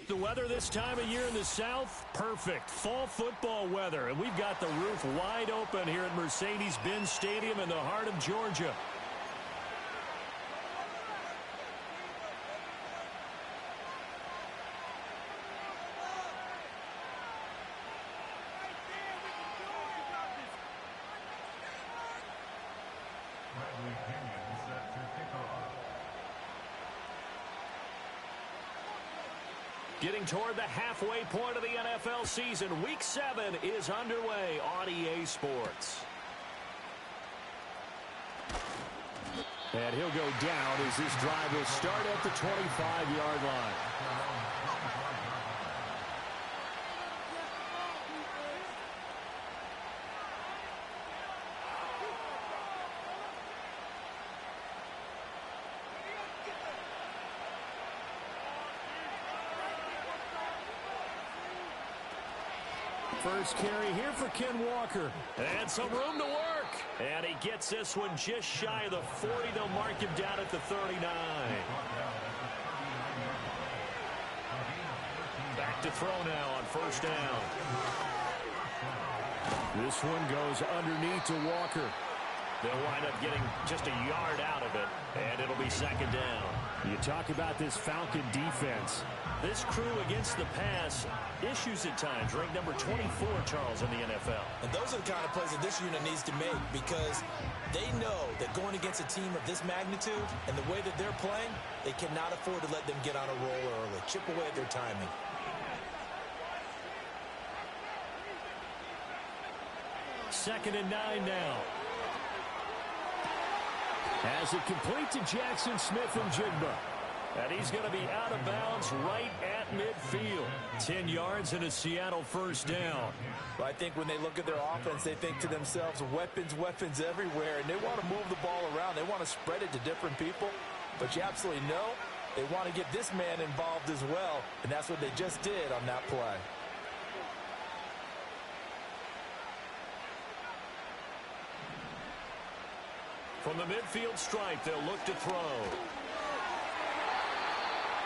The weather this time of year in the South, perfect. Fall football weather. And we've got the roof wide open here at Mercedes-Benz Stadium in the heart of Georgia. Getting toward the halfway point of the NFL season. Week 7 is underway on EA Sports. And he'll go down as this drive will start at the 25-yard line. First carry here for Ken Walker. And some room to work. And he gets this one just shy of the 40. They'll mark him down at the 39. Back to throw now on first down. This one goes underneath to Walker. They'll wind up getting just a yard out of it, and it'll be second down. You talk about this Falcon defense. This crew against the pass, issues at times, ranked number 24, Charles, in the NFL. And those are the kind of plays that this unit needs to make because they know that going against a team of this magnitude and the way that they're playing, they cannot afford to let them get on a roll early. Chip away at their timing. Second and 9 now. As it complete to Jackson Smith-Njigba. And he's going to be out of bounds right at midfield. 10 yards and a Seattle first down. Well, I think when they look at their offense, they think to themselves, weapons, weapons everywhere. And they want to move the ball around. They want to spread it to different people. But you absolutely know they want to get this man involved as well. And that's what they just did on that play. From the midfield stripe, they'll look to throw.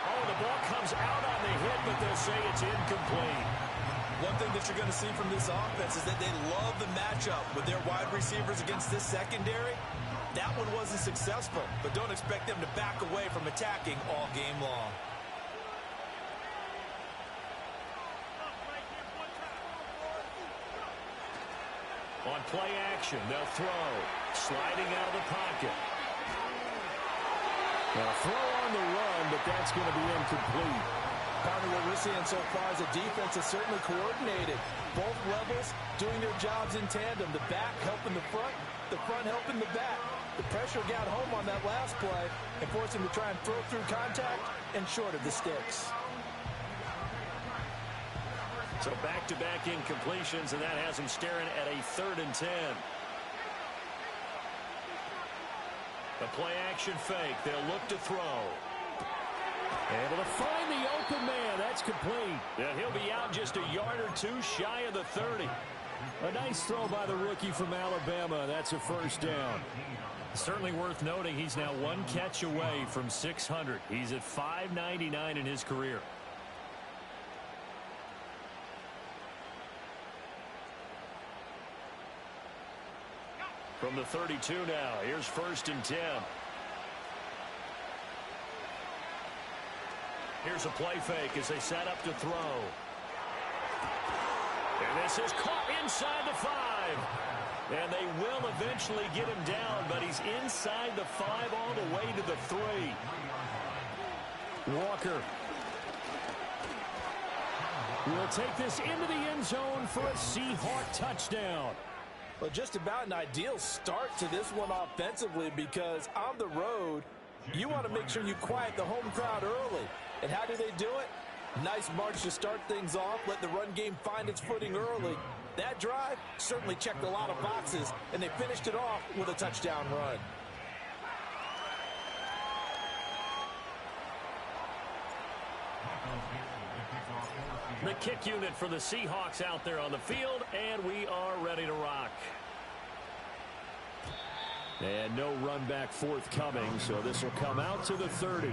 Oh, the ball comes out on the hit, but they'll say it's incomplete. One thing that you're going to see from this offense is that they love the matchup with their wide receivers against this secondary. That one wasn't successful, but don't expect them to back away from attacking all game long. On play action, they'll throw. Sliding out of the pocket. A throw on the run, but that's going to be incomplete. Part of what we're seeing so far is the defense is certainly coordinated. Both levels doing their jobs in tandem. The back helping the front helping the back. The pressure got home on that last play and forced him to try and throw through contact and short of the sticks. So back-to-back incompletions, and that has him staring at a 3rd and 10. The play-action fake. They'll look to throw. Able to find the open man. That's complete. And he'll be out just a yard or two shy of the 30. A nice throw by the rookie from Alabama. That's a first down. Certainly worth noting he's now one catch away from 600. He's at 599 in his career. From the 32 now, here's 1st and 10. Here's a play fake as they set up to throw. And this is caught inside the 5. And they will eventually get him down, but he's inside the 5 all the way to the 3. Walker will take this into the end zone for a Seahawk touchdown. Well, just about an ideal start to this one offensively because on the road, you want to make sure you quiet the home crowd early. And how do they do it? Nice march to start things off, let the run game find its footing early. That drive certainly checked a lot of boxes, and they finished it off with a touchdown run. The kick unit for the Seahawks out there on the field, and we are ready to rock. And no run back forthcoming, so this will come out to the 30.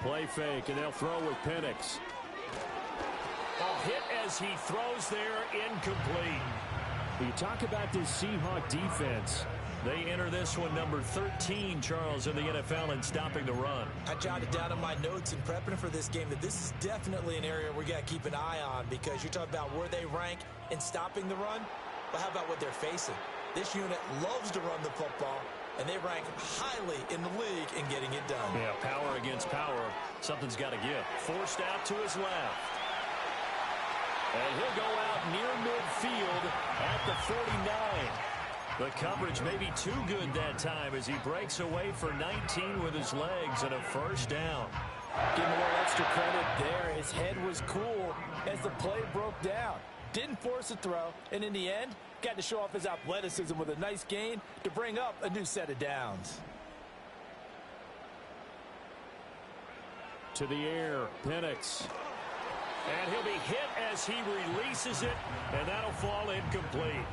Play fake, and they'll throw with Penix. A hit as he throws there, incomplete. You talk about this Seahawk defense. They enter this one number 13, Charles, in the NFL in stopping the run. I jotted down in my notes in prepping for this game that this is definitely an area we got to keep an eye on, because you're talking about where they rank in stopping the run. But how about what they're facing? This unit loves to run the football, and they rank highly in the league in getting it done. Yeah, power against power. Something's got to give. Forced out to his left. And he'll go out near midfield at the 49. The coverage may be too good that time as he breaks away for 19 with his legs and a first down. Give him a little extra credit there. His head was cool as the play broke down. Didn't force a throw, and in the end, got to show off his athleticism with a nice gain to bring up a new set of downs. To the air, Penix. And he'll be hit as he releases it, and that'll fall incomplete.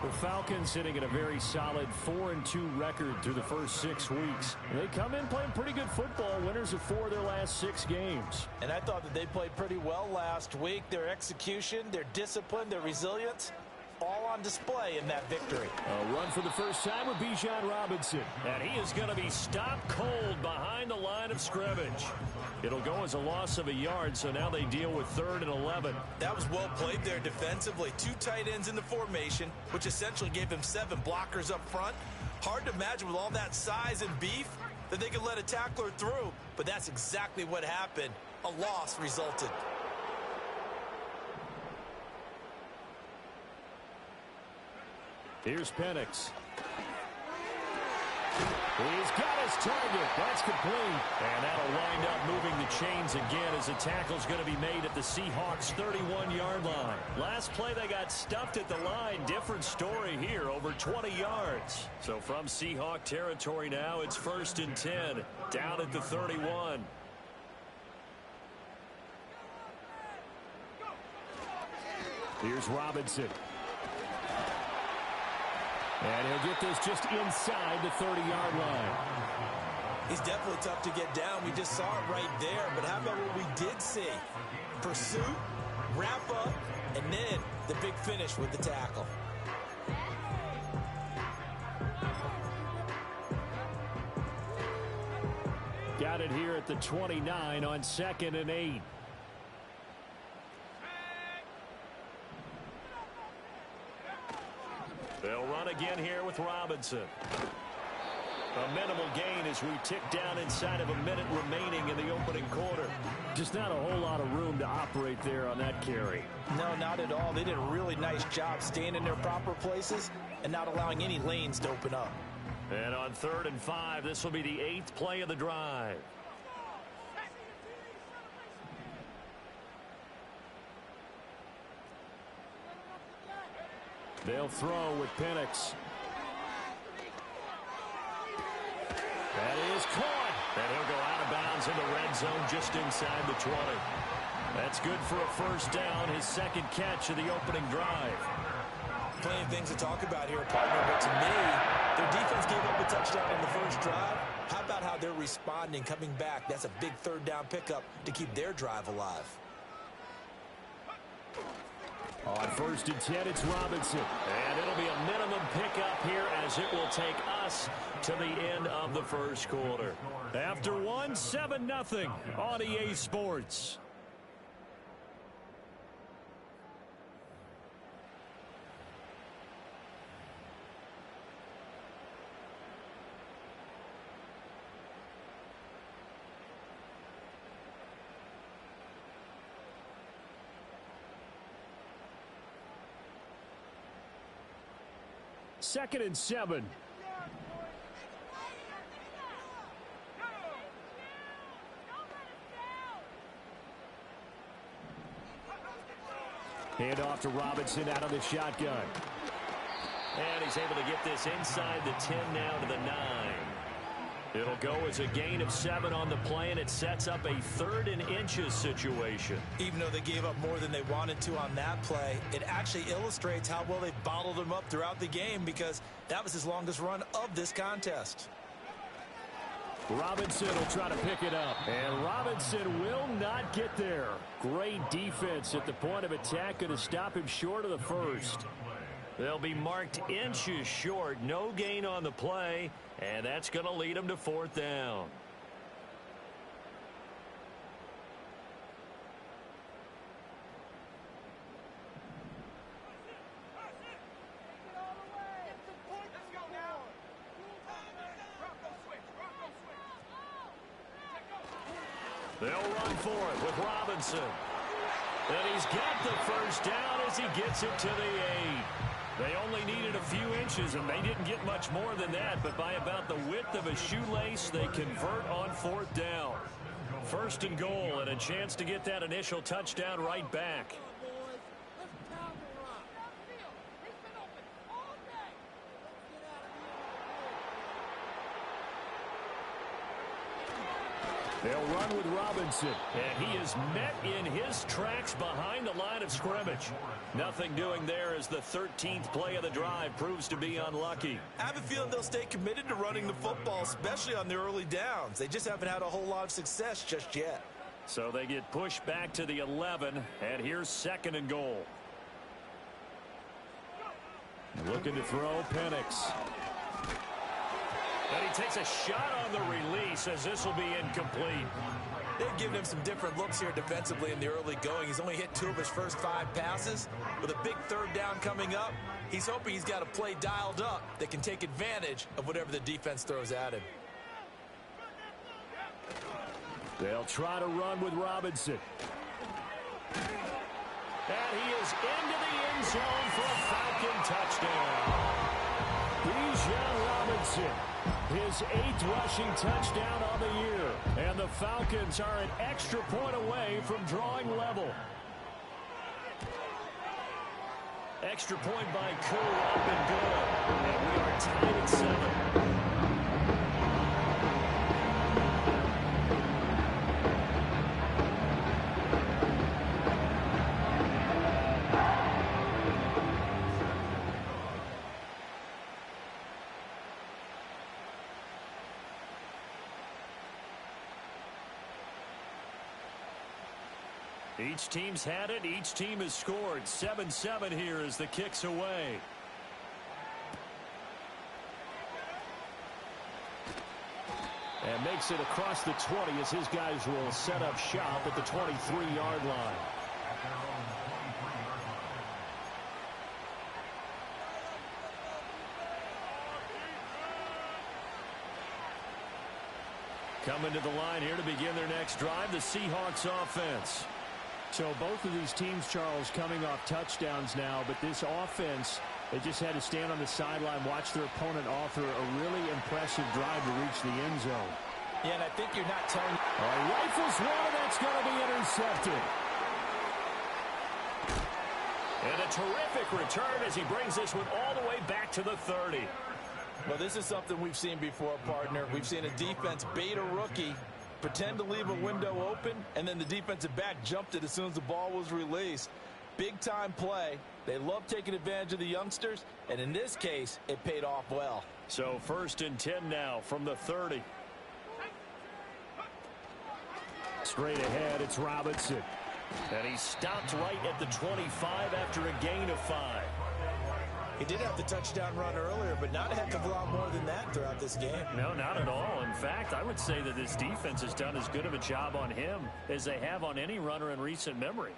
The Falcons sitting at a very solid 4-2 record through the first 6 weeks. They come in playing pretty good football, winners of 4 of their last 6 games. And I thought that they played pretty well last week. Their execution, their discipline, their resilience, all on display in that victory. A run for the first time with Bijan Robinson. And he is going to be stopped cold behind the line of scrimmage. It'll go as a loss of a yard, so now they deal with 3rd and 11. That was well played there defensively. 2 tight ends in the formation, which essentially gave him 7 blockers up front. Hard to imagine with all that size and beef that they could let a tackler through, but that's exactly what happened. A loss resulted. Here's Penix. He's got his target. That's complete. And that'll wind up moving the chains again as the tackle's going to be made at the Seahawks' 31-yard line. Last play they got stuffed at the line. Different story here, over 20 yards. So from Seahawk territory now, it's 1st and 10, down at the 31. Here's Robinson. And he'll get this just inside the 30-yard line. He's definitely tough to get down. We just saw it right there. But how about what we did see? Pursuit, wrap up, and then the big finish with the tackle. Got it here at the 29 on 2nd and 8. They'll run again here with Robinson. A minimal gain as we tick down inside of a minute remaining in the opening quarter. Just not a whole lot of room to operate there on that carry. No, not at all. They did a really nice job staying in their proper places and not allowing any lanes to open up. And on 3rd and 5, this will be the 8th play of the drive. They'll throw with Penix. That is caught. And he'll go out of bounds in the red zone just inside the 20. That's good for a first down, his 2nd catch of the opening drive. Plenty of things to talk about here, partner, but to me, their defense gave up a touchdown on the first drive. How about how they're responding, coming back? That's a big 3rd down pickup to keep their drive alive. On 1st and 10, it's Robinson. And it'll be a minimum pickup here as it will take us to the end of the first quarter. After 1, 7-0 on EA Sports. Second and 7. Hand off to Robinson out of the shotgun. And he's able to get this inside the 10 now to the 9. It'll go as a gain of 7 on the play, and it sets up a 3rd and inches situation. Even though they gave up more than they wanted to on that play, it actually illustrates how well they bottled them up throughout the game, because that was his longest run of this contest. Robinson will try to pick it up. And Robinson will not get there. Great defense at the point of attack. Going to stop him short of the first. They'll be marked inches short. No gain on the play. And that's going to lead them to 4th down. They'll run for it with Robinson. And he's got the first down as he gets it to the 8. They only needed a few inches, and they didn't get much more than that. But by about the width of a shoelace, they convert on 4th down. 1st and goal, and a chance to get that initial touchdown right back. They'll run with Robinson, and he is met in his tracks behind the line of scrimmage. Nothing doing there as the 13th play of the drive proves to be unlucky. I have a feeling they'll stay committed to running the football, especially on the early downs. They just haven't had a whole lot of success just yet. So they get pushed back to the 11, and here's 2nd and goal. Looking to throw, Penix. And he takes a shot on the release as this will be incomplete. They've given him some different looks here defensively in the early going. He's only hit 2 of his first 5 passes. With a big 3rd down coming up, he's hoping he's got a play dialed up that can take advantage of whatever the defense throws at him. They'll try to run with Robinson. And he is into the end zone for a Falcon touchdown. Robinson, his 8th rushing touchdown on the year. And the Falcons are an extra point away from drawing level. Extra point by Koo, up and good. And we are tied at 7. Each team's had it. Each team has scored. 7-7 here as the kick's away. And makes it across the 20 as his guys will set up shop at the 23-yard line. Coming to the line here to begin their next drive, the Seahawks offense. So both of these teams, Charles, coming off touchdowns now, but this offense, they just had to stand on the sideline, watch their opponent author a really impressive drive to reach the end zone. Yeah, and I think you're not telling... Rifles one, and that's going to be intercepted. And a terrific return as he brings this one all the way back to the 30. Well, this is something we've seen before, partner. We've seen a defense bait a rookie, pretend to leave a window open, and then the defensive back jumped it as soon as the ball was released. Big-time play. They love taking advantage of the youngsters, and in this case, it paid off well. So 1st and 10 now from the 30. Straight ahead, it's Robinson. And he stopped right at the 25 after a gain of 5. He did have the touchdown run earlier, but not a heck of a lot more than that throughout this game. No, not at all. In fact, I would say that this defense has done as good of a job on him as they have on any runner in recent memory.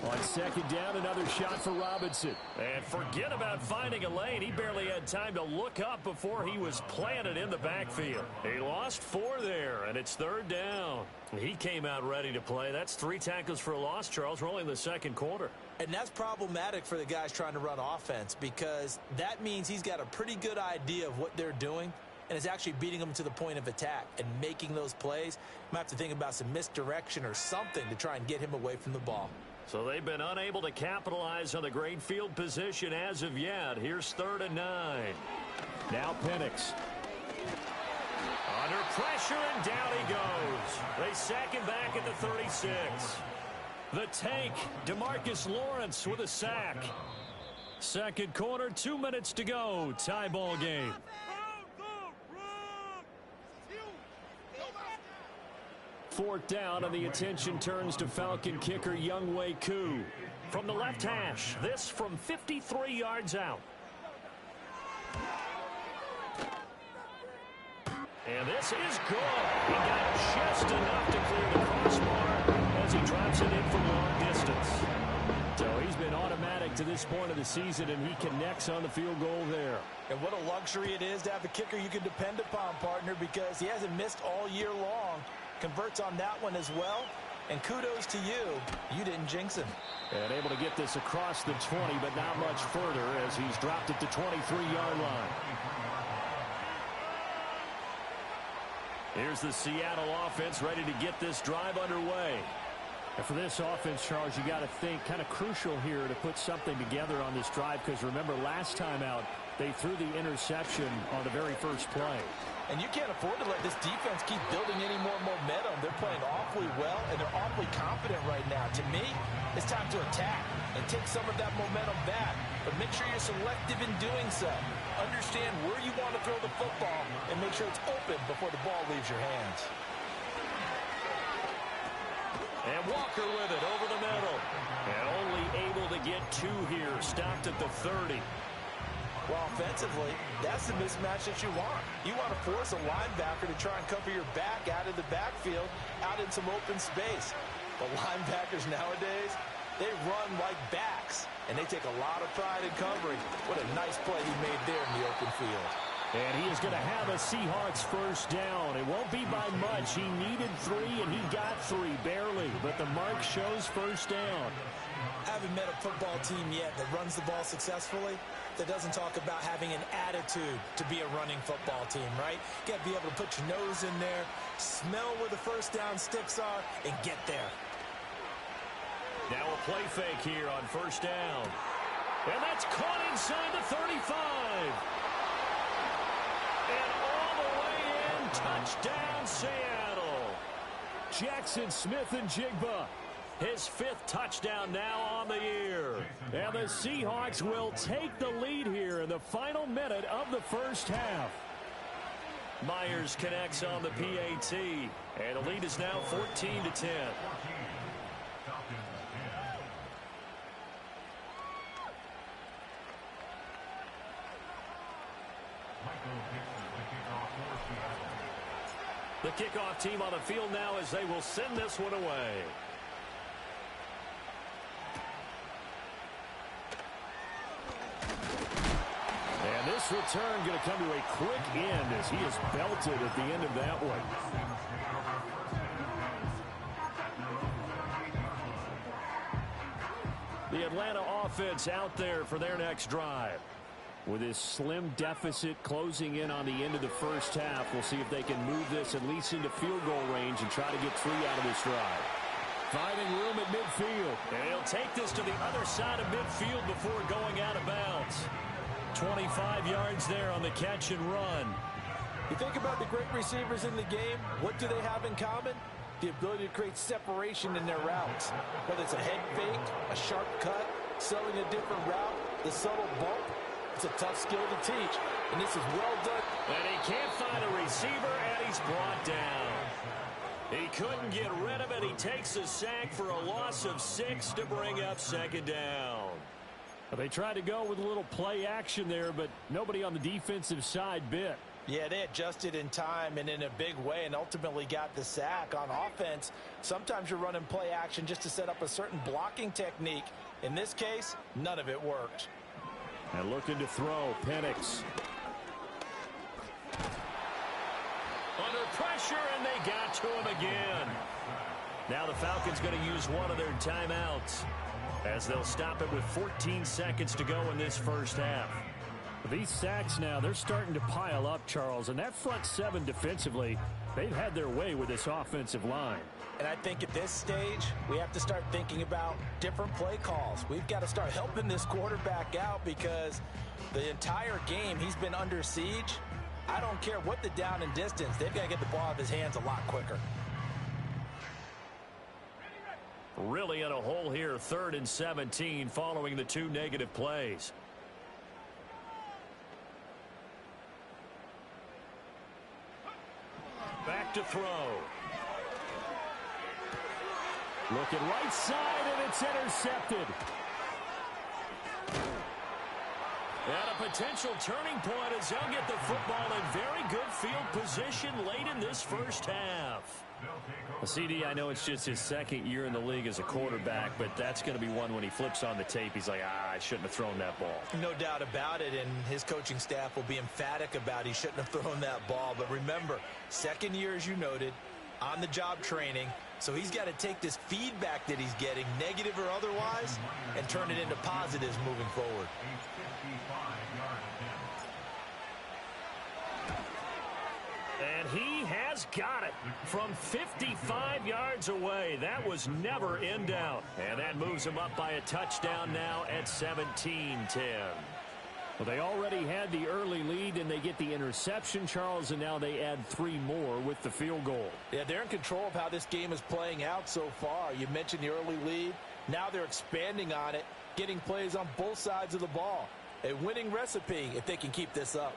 On 2nd down, another shot for Robinson. And forget about finding a lane. He barely had time to look up before he was planted in the backfield. He lost 4 there, and it's 3rd down. He came out ready to play. That's 3 tackles for a loss, Charles. We're only in the 2nd quarter. And that's problematic for the guys trying to run offense because that means he's got a pretty good idea of what they're doing and is actually beating them to the point of attack and making those plays. You might have to think about some misdirection or something to try and get him away from the ball. So they've been unable to capitalize on the great field position as of yet. Here's 3rd and 9. Now Penix. Under pressure, and down he goes. They sack him back at the 36. The tank, DeMarcus Lawrence with a sack. 2nd quarter, 2 minutes to go. Tie ball game. 4th down, and the attention turns to Falcon kicker Younghoe Koo. From the left hash, this from 53 yards out. And this is good. He got just enough to clear the crossbar as he drops it in from long distance. So he's been automatic to this point of the season, and he connects on the field goal there. And what a luxury it is to have a kicker you can depend upon, partner, because he hasn't missed all year long. Converts on that one as well. And kudos to you. You didn't jinx him. And able to get this across the 20, but not much further as he's dropped it to 23-yard line. Here's the Seattle offense ready to get this drive underway. And for this offense, Charles, you got to think kind of crucial here to put something together on this drive, because remember last time out they threw the interception on the very first play. And you can't afford to let this defense keep building any more momentum. They're playing awfully well, and they're awfully confident right now. To me, it's time to attack and take some of that momentum back. But make sure you're selective in doing so. Understand where you want to throw the football and make sure it's open before the ball leaves your hands. And Walker with it over the middle. And only able to get 2 here. Stopped at the 30. Well, offensively, that's the mismatch that you want. You want to force a linebacker to try and cover your back out of the backfield, out in some open space. But linebackers nowadays, they run like backs, and they take a lot of pride in covering. What a nice play he made there in the open field. And he is going to have a Seahawks first down. It won't be by much. He needed 3, and he got 3, barely. But the mark shows first down. I haven't met a football team yet that runs the ball successfully that doesn't talk about having an attitude to be a running football team, right? You got to be able to put your nose in there, smell where the first down sticks are, and get there. Now a play fake here on first down. And that's caught inside the 35. And all the way in, touchdown Seattle. Jackson Smith-Njigba. His 5th touchdown now on the year. And the Seahawks will take the lead here in the final minute of the first half. Myers connects on the PAT. And the lead is now 14-10. The kickoff team on the field now as they will send this one away. And this return going to come to a quick end as he is belted at the end of that one. The Atlanta offense out there for their next drive. With his slim deficit closing in on the end of the first half, we'll see if they can move this at least into field goal range and try to get 3 out of this drive. Finding room at midfield. And he'll take this to the other side of midfield before going out of bounds. 25 yards there on the catch and run. You think about the great receivers in the game, what do they have in common? The ability to create separation in their routes. Whether it's a head fake, a sharp cut, selling a different route, the subtle bump. It's a tough skill to teach, and this is well done. And he can't find a receiver, and he's brought down. He couldn't get rid of it. He takes a sack for a loss of 6 to bring up 2nd down. Well, they tried to go with a little play action there, but nobody on the defensive side bit. Yeah, they adjusted in time and in a big way and ultimately got the sack. On offense, sometimes you're running play action just to set up a certain blocking technique. In this case, none of it worked. And looking to throw, Penix. Under pressure, and they got to him again. Now the Falcons going to use one of their timeouts as they'll stop it with 14 seconds to go in this first half. These sacks now, they're starting to pile up, Charles, and that front 7 defensively, they've had their way with this offensive line. And I think at this stage, we have to start thinking about different play calls. We've got to start helping this quarterback out because the entire game he's been under siege. I don't care what the down and distance. They've got to get the ball out of his hands a lot quicker. Really in a hole here, 3rd and 17 following the 2 negative plays. Back to throw. Looking right side, and it's intercepted. And a potential turning point as they'll get the football in very good field position late in this first half. CD, I know it's just his second year in the league as a quarterback, but that's going to be one when he flips on the tape, he's like, I shouldn't have thrown that ball. No doubt about it, and his coaching staff will be emphatic about he shouldn't have thrown that ball. But remember, second year, as you noted, on-the-job training, so he's got to take this feedback that he's getting, negative or otherwise, and turn it into positives moving forward. And he has got it from 55 yards away. That was never in doubt. And that moves him up by a touchdown now at 17-10. Well, they already had the early lead, and they get the interception, Charles, and now they add 3 more with the field goal. Yeah, they're in control of how this game is playing out so far. You mentioned the early lead. Now they're expanding on it, getting plays on both sides of the ball. A winning recipe if they can keep this up.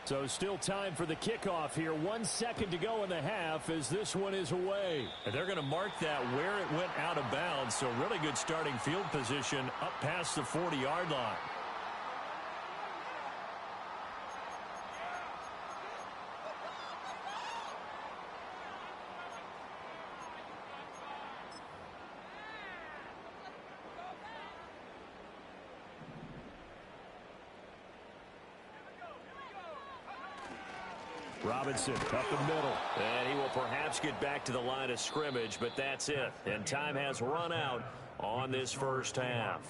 So still time for the kickoff here. 1 second to go in the half as this one is away. And they're going to mark that where it went out of bounds. So really good starting field position up past the 40-yard line. Robinson up the middle. And he will perhaps get back to the line of scrimmage, but that's it. And time has run out on this first half.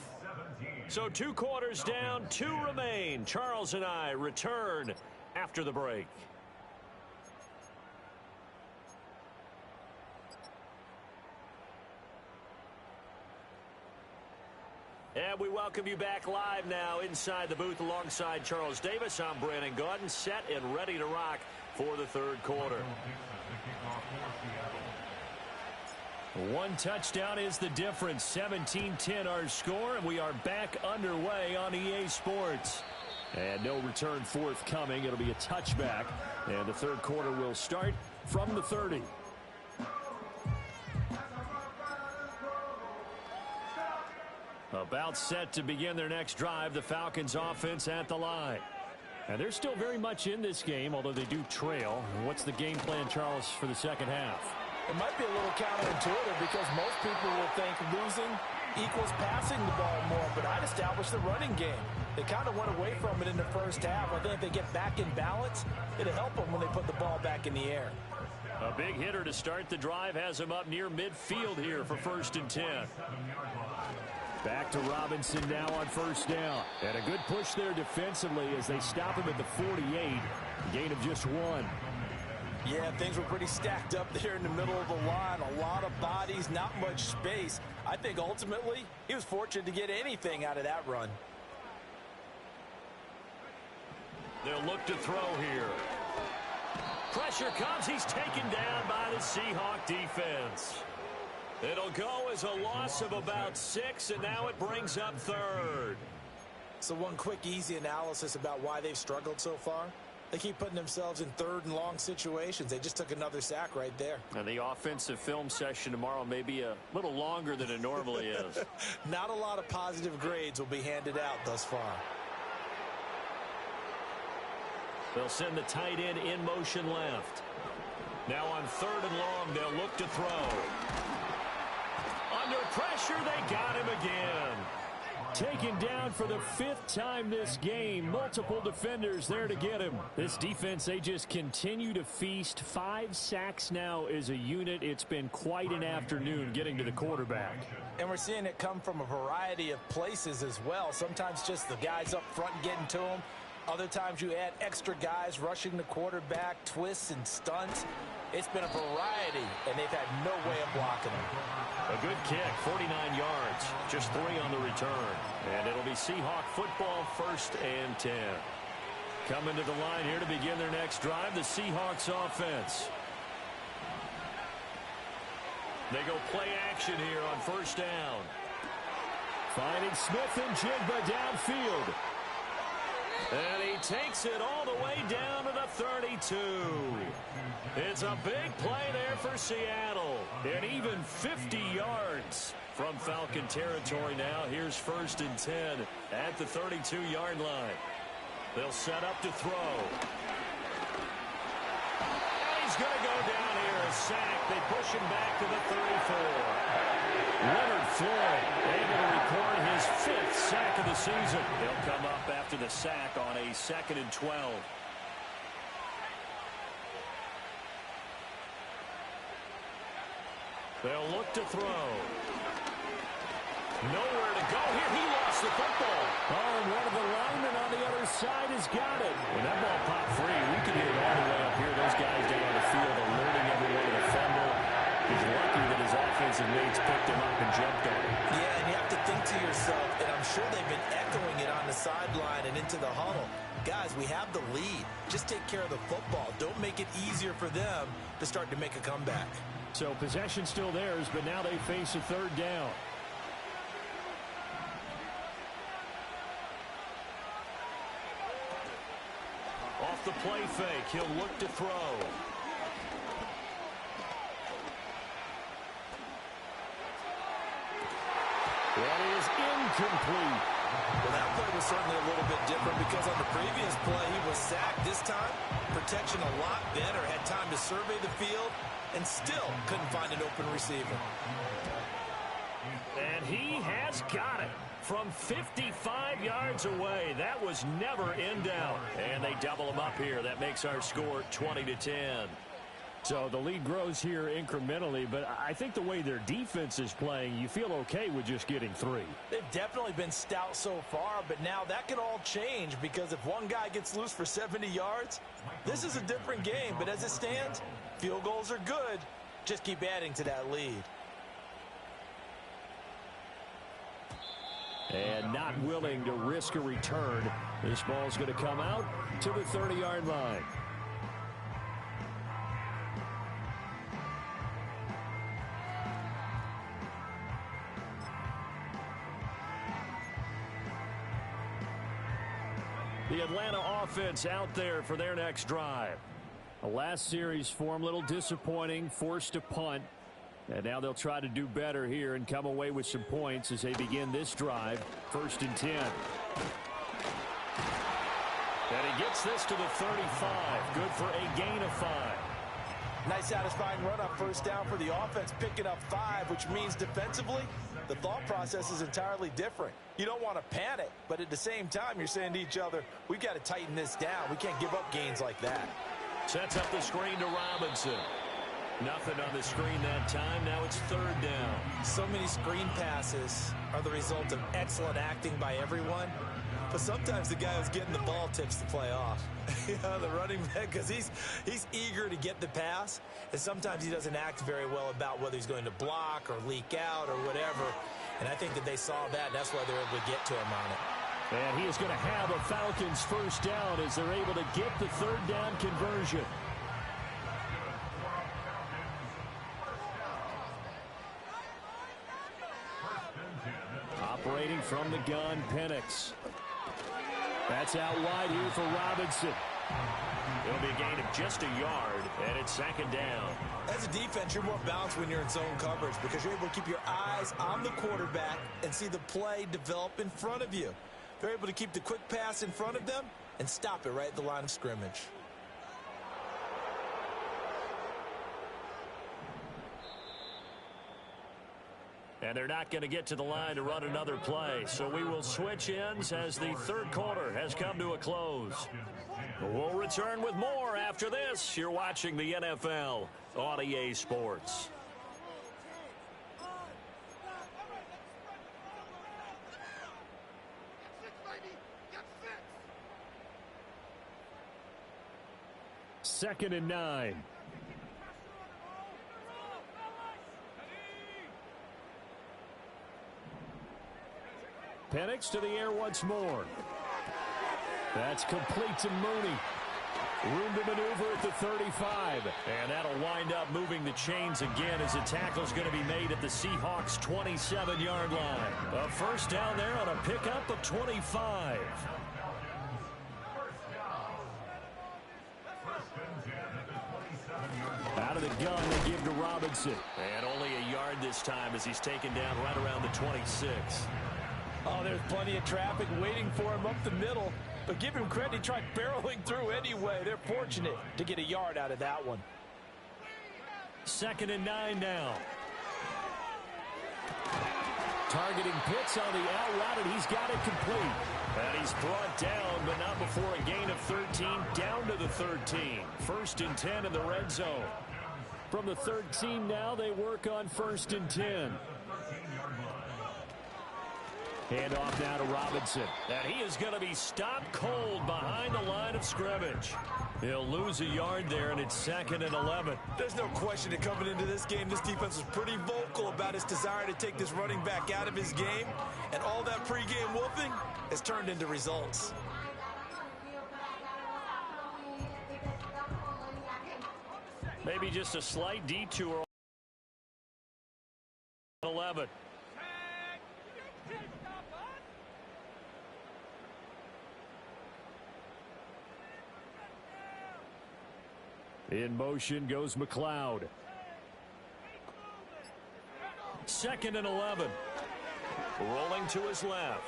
So 2 quarters down, 2 remain. Charles and I return after the break. And we welcome you back live now inside the booth alongside Charles Davis. I'm Brandon Gaudin, set and ready to rock for the third quarter. 1 touchdown is the difference. 17-10 our score, and we are back underway on EA Sports. And no return forthcoming. It'll be a touchback, and the third quarter will start from the 30. About set to begin their next drive, the Falcons offense at the line. And they're still very much in this game, although they do trail. What's the game plan, Charles, for the second half? It might be a little counterintuitive because most people will think losing equals passing the ball more, but I'd establish the running game. They kind of went away from it in the first half. I think if they get back in balance, it'll help them when they put the ball back in the air. A big hitter to start the drive has him up near midfield here for 1st and 10. Back to Robinson now on first down. And a good push there defensively as they stop him at the 48. Gain of just 1. Yeah, things were pretty stacked up there in the middle of the line. A lot of bodies, not much space. I think ultimately he was fortunate to get anything out of that run. They'll look to throw here. Pressure comes. He's taken down by the Seahawk defense. It'll go as a loss of about 6, and now it brings up 3rd. So one quick, easy analysis about why they've struggled so far. They keep putting themselves in 3rd and long situations. They just took another sack right there. And the offensive film session tomorrow may be a little longer than it normally is. Not a lot of positive grades will be handed out thus far. They'll send the tight end in motion left. Now on 3rd and long, they'll look to throw. Under pressure, they got him again. Taken down for the 5th time this game. Multiple defenders there to get him. This defense, they just continue to feast. 5 sacks now as a unit. It's been quite an afternoon getting to the quarterback. And we're seeing it come from a variety of places as well. Sometimes just the guys up front getting to him. Other times you add extra guys rushing the quarterback, twists and stunts. It's been a variety, and they've had no way of blocking them. A good kick, 49 yards, just 3 on the return. And it'll be Seahawk football, 1st and 10. Coming to the line here to begin their next drive, the Seahawks offense. They go play action here on 1st down. Finding Smith and Jigba downfield. And he takes it all the way down to the 32. It's a big play there for Seattle. And even 50 yards from Falcon territory now. Here's 1st and 10 at the 32-yard line. They'll set up to throw. And he's going to go down here, a sack. They push him back to the 34. Leonard Floyd able to record his 5th sack of the season. He'll come up after the sack on a 2nd and 12. They'll look to throw. Nowhere to go here. He lost the football. Oh, and one of the linemen on the other side has got it. When that ball popped free, we can hear it all the way up here. Those guys down on the field alerting everyone to the fumble. He's lucky that his offensive mates picked him up and jumped on him. Yeah, and you have to think to yourself, and I'm sure they've been echoing it on the sideline and into the huddle. Guys, we have the lead. Just take care of the football. Don't make it easier for them to start to make a comeback. So possession still theirs, but now they face a 3rd down. Off the play fake, he'll look to throw. That is incomplete. Well, that play was certainly a little bit different because on the previous play, he was sacked. This time, protection a lot better. Had time to survey the field and still couldn't find an open receiver. And he has got it from 55 yards away. That was never in doubt. And they double him up here. That makes our score 20-10. So the lead grows here incrementally, but I think the way their defense is playing, you feel okay with just getting 3. They've definitely been stout so far, but now that can all change because if one guy gets loose for 70 yards, this is a different game. But as it stands, field goals are good. Just keep adding to that lead. And not willing to risk a return. This ball's going to come out to the 30-yard line. The Atlanta offense out there for their next drive. The last series form a little disappointing, forced to punt. And now they'll try to do better here and come away with some points as they begin this drive. 1st and 10. And he gets this to the 35. Good for a gain of 5. Nice satisfying run on 1st down for the offense, picking up 5, which means defensively, the thought process is entirely different. You don't want to panic, but at the same time, you're saying to each other, we've got to tighten this down. We can't give up gains like that. Sets up the screen to Robinson. Nothing on the screen that time. Now it's 3rd down. So many screen passes are the result of excellent acting by everyone. But sometimes the guy who's getting the ball tips the play off. The running back, because he's eager to get the pass. And sometimes he doesn't act very well about whether he's going to block or leak out or whatever. And I think that they saw that. And that's why they're able to get to him on it. And he is going to have a Falcons 1st down as they're able to get the 3rd down conversion. Operating from the gun, Penix. That's out wide here for Robinson. It'll be a gain of just a yard, and it's 2nd down. As a defense, you're more balanced when you're in zone coverage because you're able to keep your eyes on the quarterback and see the play develop in front of you. They're able to keep the quick pass in front of them and stop it right at the line of scrimmage. And they're not going to get to the line to run another play. So we will switch ends as the 3rd quarter has come to a close. We'll return with more after this. You're watching the NFL on EA Sports. 2nd and 9. Penix to the air once more. That's complete to Mooney. Room to maneuver at the 35. And that'll wind up moving the chains again as a tackle's going to be made at the Seahawks' 27-yard line. A first down there on a pickup of 25. Out of the gun, they give to Robinson. And only a yard this time as he's taken down right around the 26. Oh, there's plenty of traffic waiting for him up the middle. But give him credit, he tried barreling through anyway. They're fortunate to get a yard out of that one. 2nd and 9 now. Targeting Pitts on the out route, and he's got it complete. And he's brought down, but not before a gain of 13, down to the 13. 1st and 10 in the red zone. From the 13 now, they work on 1st and 10. Hand off now to Robinson. And he is going to be stopped cold behind the line of scrimmage. He'll lose a yard there, and it's 2nd and 11. There's no question that coming into this game, this defense was pretty vocal about its desire to take this running back out of his game. And all that pregame wolfing has turned into results. Maybe just a slight detour. 11. In motion goes McLeod. 2nd and 11. Rolling to his left.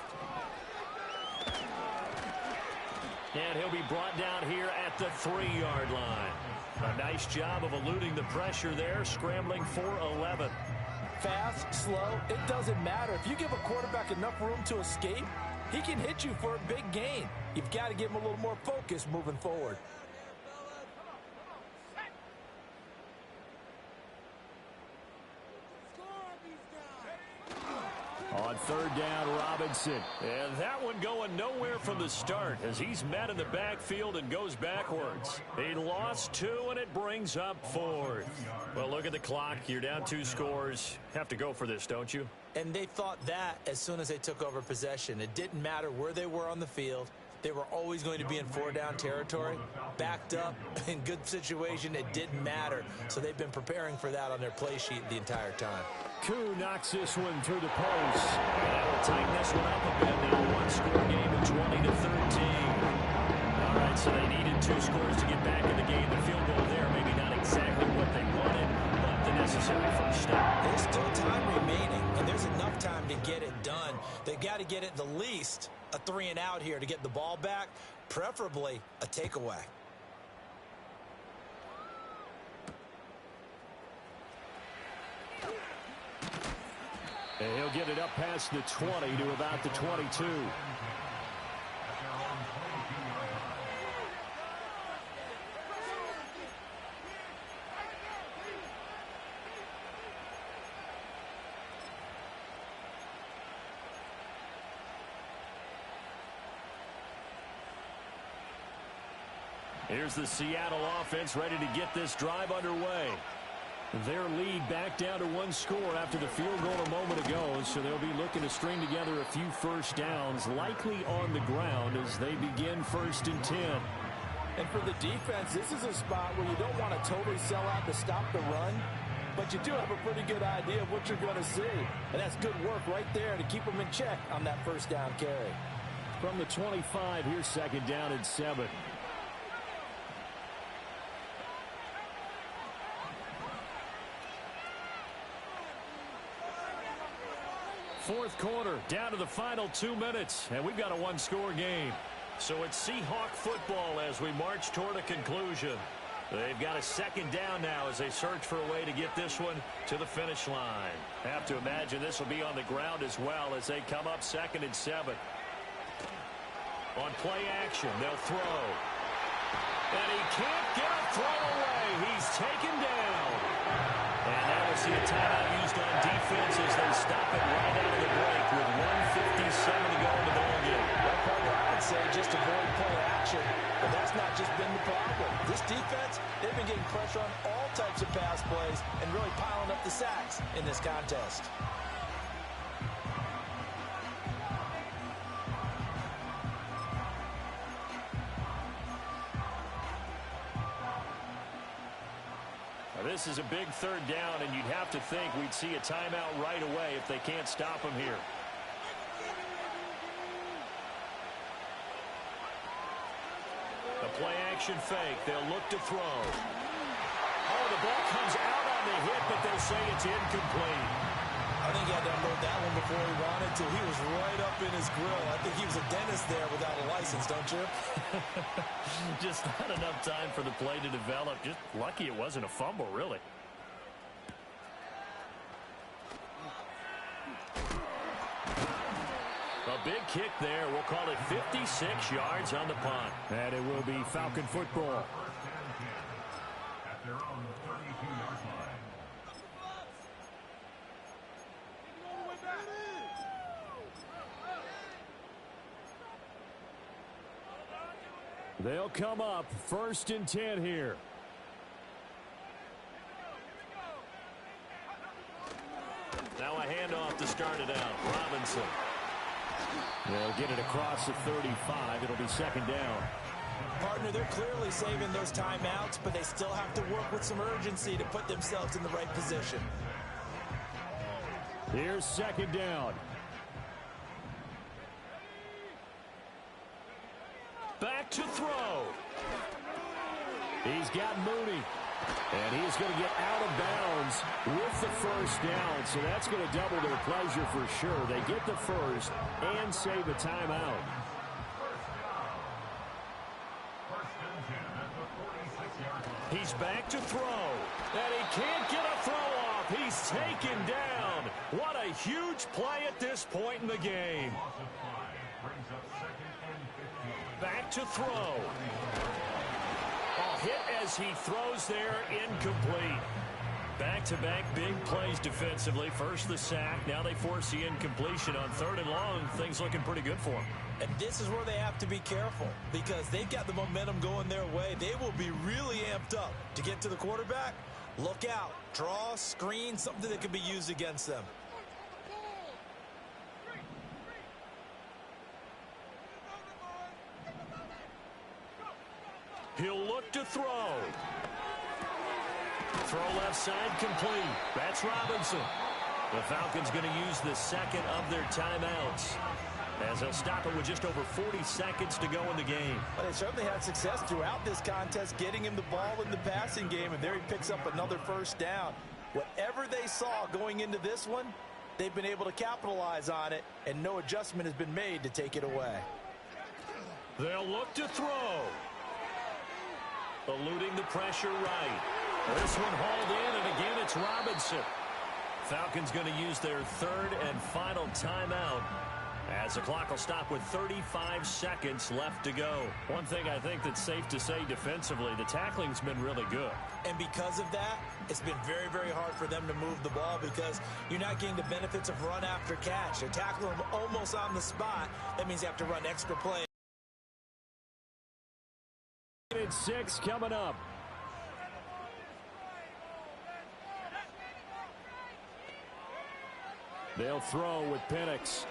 And he'll be brought down here at the 3-yard line. A nice job of eluding the pressure there, scrambling for 11. Fast, slow, it doesn't matter. If you give a quarterback enough room to escape, he can hit you for a big gain. You've got to give him a little more focus moving forward. On 3rd down, Robinson. And that one going nowhere from the start as he's met in the backfield and goes backwards. He lost 2, and it brings up 4th. Well, look at the clock. You're down 2 scores. Have to go for this, don't you? And they thought that as soon as they took over possession. It didn't matter where they were on the field. They were always going to be in 4-down territory. Backed up, in good situation, it didn't matter. So they've been preparing for that on their play sheet the entire time. Koo knocks this one through the post. And that will tighten this one up a bit now. 1-score game of 20 to 13. All right, so they needed 2 scores to get back in the game. The field goal there, maybe not exactly what they wanted, but the necessary first step. There's still time remaining, and there's enough time to get it done. They've got to get it the least a 3-and-out here to get the ball back, preferably a takeaway. And he'll get it up past the 20 to about the 22. Here's the Seattle offense ready to get this drive underway. Their lead back down to 1 score after the field goal a moment ago, so they'll be looking to string together a few first downs, likely on the ground as they begin 1st and 10. And for the defense, this is a spot where you don't want to totally sell out to stop the run, but you do have a pretty good idea of what you're going to see. And that's good work right there to keep them in check on that first down carry. From the 25, here's 2nd down and 7. Fourth quarter, down to the final 2 minutes, and we've got a 1-score game. So it's Seahawk football as we march toward a conclusion. They've got a 2nd down now as they search for a way to get this one to the finish line. Have to imagine this will be on the ground as well as they come up 2nd and 7. On play action, they'll throw. And he can't get a throw away. He's taken down. And that was see a timeout used on defense as they stop it right out of the break with 1:57 to go in the ballgame. Well, partner, I would say just avoid play action, but that's not just been the problem. This defense, they've been getting pressure on all types of pass plays and really piling up the sacks in this contest. This is a big third down, and you'd have to think we'd see a timeout right away if they can't stop him here. The play-action fake. They'll look to throw. Oh, the ball comes out on the hit, but they'll say it's incomplete. I think he had to unload that one before he wanted to. He was right up in his grill. I think he was a dentist there without a license, don't you? Just not enough time for the play to develop. Just lucky it wasn't a fumble, really. A big kick there. We'll call it 56 yards on the punt. And it will be Falcon football. At their own 32-yard line. They'll come up 1st and 10 here. Now a handoff to start it out. Robinson. They'll get it across the 35. It'll be 2nd down. Partner, they're clearly saving those timeouts, but they still have to work with some urgency to put themselves in the right position. Here's 2nd down. Back to throw. He's got Mooney. And he's going to get out of bounds with the 1st down. So that's going to double their pleasure for sure. They get the 1st and save a timeout. He's back to throw. And he can't get a throw off. He's taken down. What a huge play at this point in the game. Back to throw. A hit as he throws there, incomplete. Back-to-back big plays defensively. First the sack. Now they force the incompletion on 3rd and long. Things looking pretty good for them. And this is where they have to be careful because they've got the momentum going their way. They will be really amped up to get to the quarterback. Look out. Draw, screen, something that could be used against them. He'll look to throw. Throw left side complete. That's Robinson. The Falcons going to use the 2nd of their timeouts as they'll stop it with just over 40 seconds to go in the game. Well, they certainly had success throughout this contest getting him the ball in the passing game, and there he picks up another 1st down. Whatever they saw going into this one, they've been able to capitalize on it, and no adjustment has been made to take it away. They'll look to throw. Eluding the pressure right. This one hauled in, and again it's Robinson. Falcons going to use their 3rd and final timeout as the clock will stop with 35 seconds left to go. One thing I think that's safe to say defensively, the tackling's been really good. And because of that, it's been very, very hard for them to move the ball because you're not getting the benefits of run after catch. They're tackling them almost on the spot. That means you have to run extra plays. 6 coming up. They'll throw with Penix.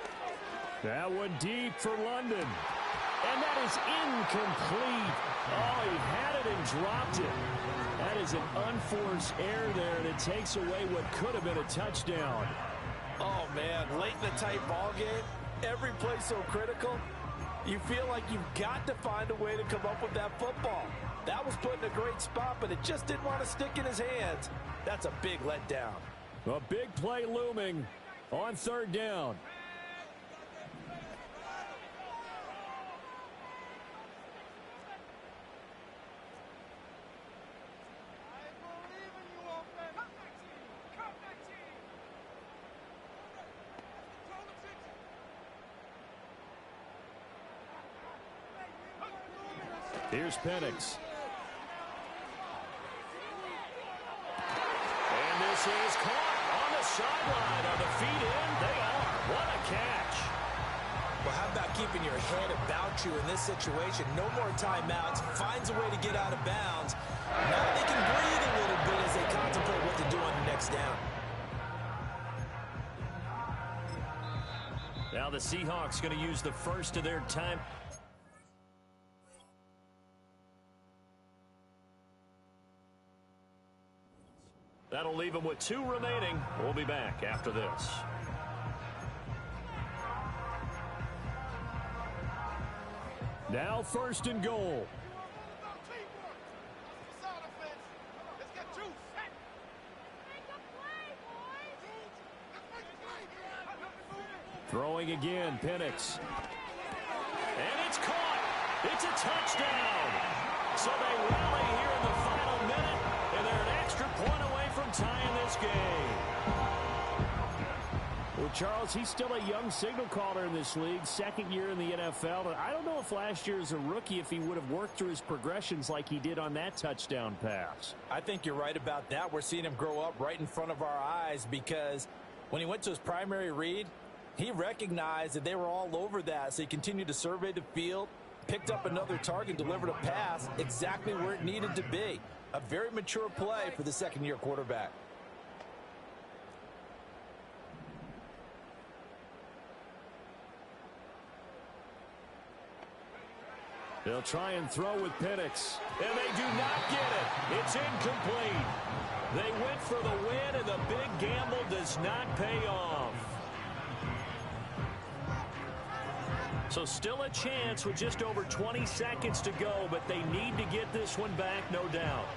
That one deep for London. And that is incomplete. Oh, he had it and dropped it. That is an unforced error there, and it takes away what could have been a touchdown. Oh, man, late in the tight ball game, every play so critical. You feel like you've got to find a way to come up with that football. That was put in a great spot, but it just didn't want to stick in his hands. That's a big letdown. A big play looming on 3rd down. Here's Penix. And this This is caught on the sideline. Are the feet in? They are. What a catch. Well, how about keeping your head about you in this situation? No more timeouts. Finds a way to get out of bounds. Now they can breathe a little bit as they contemplate what to do on the next down. Now the Seahawks going to use the first of their time. That'll leave them with 2 remaining. We'll be back after this. Now 1st and goal. Throwing again, Penix. And it's caught. It's a touchdown. So they rally here in the final minute, and they're an extra point away from tying this game. Well, Charles, he's still a young signal caller in this league, 2nd year in the NFL. And I don't know if last year as a rookie, if he would have worked through his progressions like he did on that touchdown pass. I think you're right about that. We're seeing him grow up right in front of our eyes because when he went to his primary read, he recognized that they were all over that, so he continued to survey the field, picked up another target, delivered a pass exactly where it needed to be. A very mature play for the 2nd-year quarterback. They'll try and throw with Penix. And they do not get it. It's incomplete. They went for the win, and the big gamble does not pay off. So still a chance with just over 20 seconds to go, but they need to get this one back, no doubt.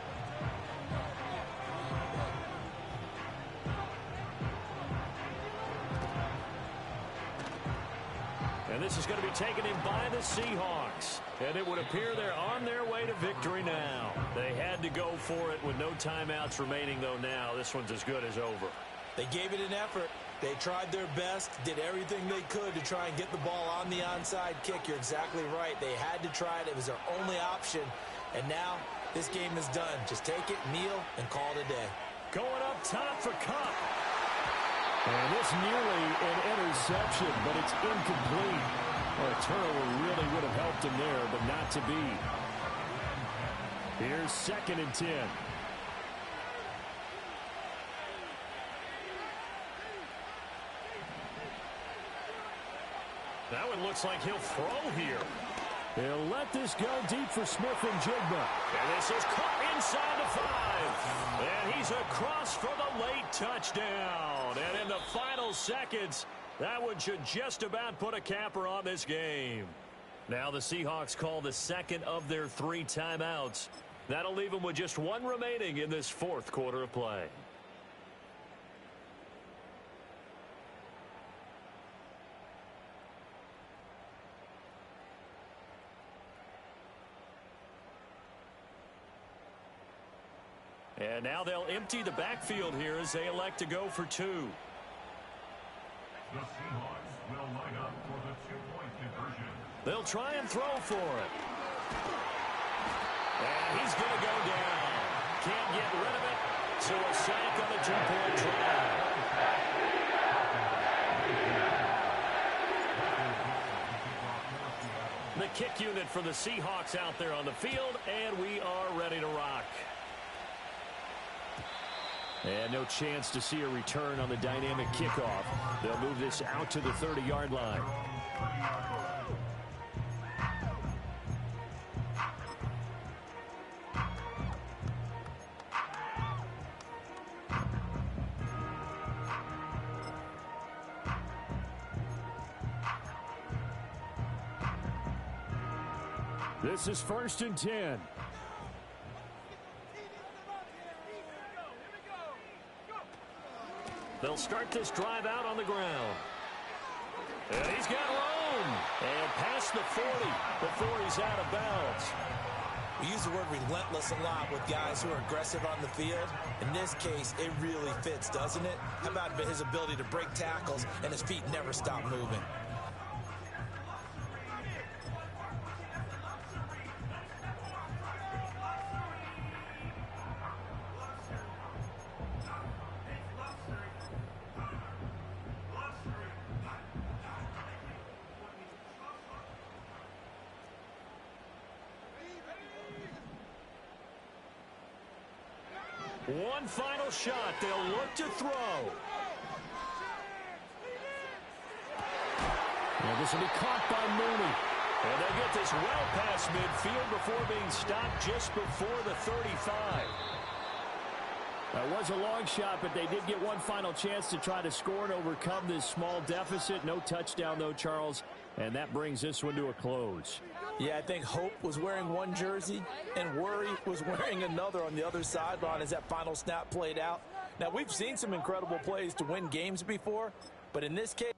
And this is going to be taken in by the Seahawks. And it would appear they're on their way to victory now. They had to go for it with no timeouts remaining, though now. This one's as good as over. They gave it an effort. They tried their best, did everything they could to try and get the ball on the onside kick. You're exactly right. They had to try it. It was their only option. And now this game is done. Just take it, kneel, and call it a day. Going up top for Cup. And this nearly an interception, but it's incomplete. Well, a turnover really would have helped him there, but not to be. Here's 2nd and 10. That one looks like he'll throw here. They'll let this go deep for Smith and Jigba. And this is caught inside the 5. And he's across for the late touchdown. And in the final seconds, that one should just about put a capper on this game. Now the Seahawks call the 2nd of their 3 timeouts. That'll leave them with just 1 remaining in this 4th quarter of play. And now they'll empty the backfield here as they elect to go for 2. The Seahawks will line up for the 2-point conversion. They'll try and throw for it. And he's going to go down. Can't get rid of it. So a sack on the 2-point try. The kick unit for the Seahawks out there on the field, and we are ready to rock. And no chance to see a return on the dynamic kickoff. They'll move this out to the 30-yard line. This is 1st and 10. They'll start this drive out on the ground. And he's got room. And past the 40 before he's out of bounds. We use the word relentless a lot with guys who are aggressive on the field. In this case, it really fits, doesn't it? How about his ability to break tackles and his feet never stop moving? One final shot. They'll look to throw. And this will be caught by Mooney. And they get this well past midfield before being stopped just before the 35. That was a long shot, but they did get one final chance to try to score and overcome this small deficit. No touchdown, though, Charles. And that brings this one to a close. Yeah, I think Hope was wearing one jersey and Worry was wearing another on the other sideline as that final snap played out. Now, we've seen some incredible plays to win games before, but in this case,